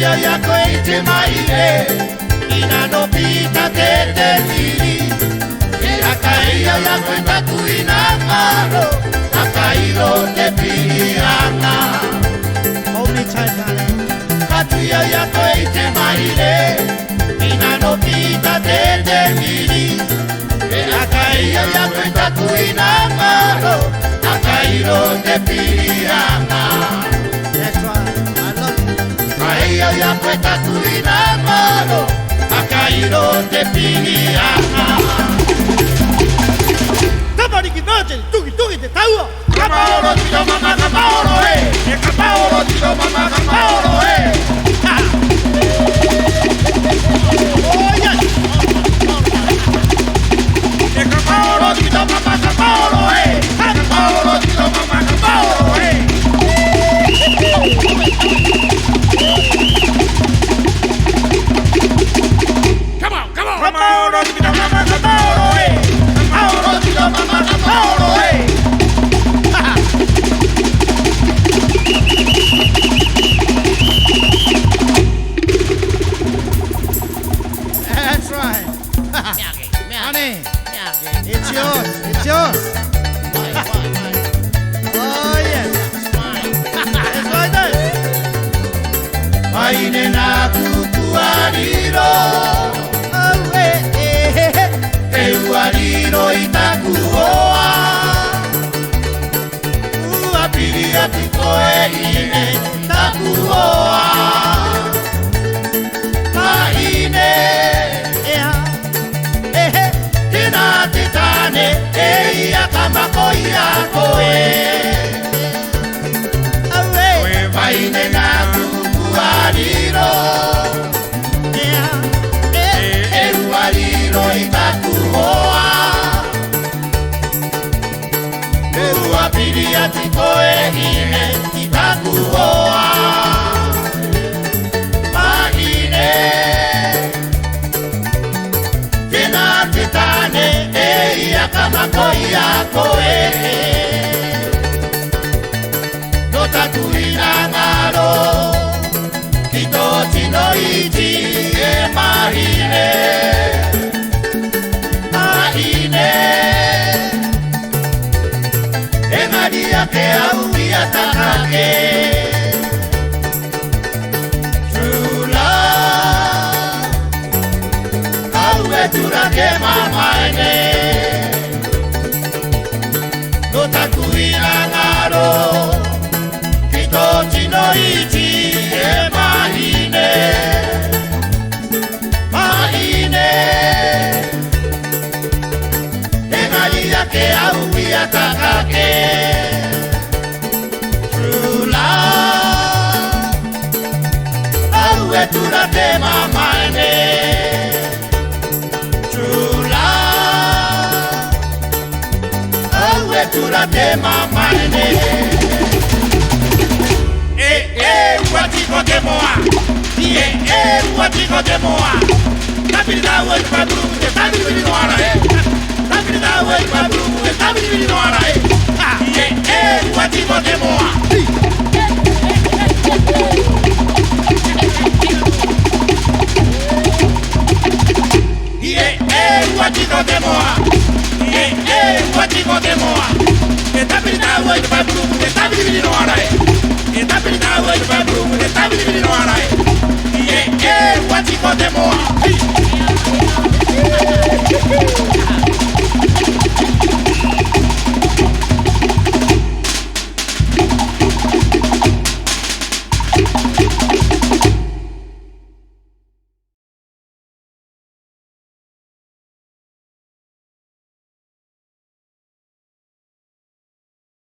Katuia yako ite maile ina no pita te te mili Akaia yako itatuina maro Akairo te piliana Only time, darling. Katuia yako ite maile ina no pita te te mili Akaia yako itatuina maro Akairo te piliana That's right. I love you. Akaia yako itatuina maro Akairo te piliana Somebody give out to tuki the tower. Kapaoro tiro mama kapaoro Kapaoro tiro mama kapaoro Oh yes. Kapaoro tiro mama kapaoro Kapaoro tiro mama kapaoro Come on Kapaoro tiro mama kapaoro Kapaoro tiro mama kapaoro That's right. Honey, it's yours. It's yours. Oh yes. It's like this. Maine na kukuariro Oh hey. Euariro itakuoa Uapiri apikoe ine itakuoa Maine Yeah. Hey. Tena tetane Eia kamako iakoe Oh hey. Maine na kukuariro Yeah. Euariro itakuoa Uapiri apikoe ine itakuoa Maine Tena tetane Eia kamako iakoe No tatuina ngaro Kitoti no ichi e mahine Mahine E maria ke aumi atakake True love Kaue turake mamaene No tatuina ngaro Kitoti no ichi e mahine Mahine E maria ke aumi atakake True love Aue turake mamaene True love Aue turake mamaene Watiko de moa Watiko de moa Tabiri da woi pabru Tabiri no ara Tabiri da woi pabru Tabiri no ara Watiko de moa Watiko de moa Watiko de moa Tabiri da woi pabru Tabiri no ara Tabiri da woi pabru Tabiri no ara Watiko de moa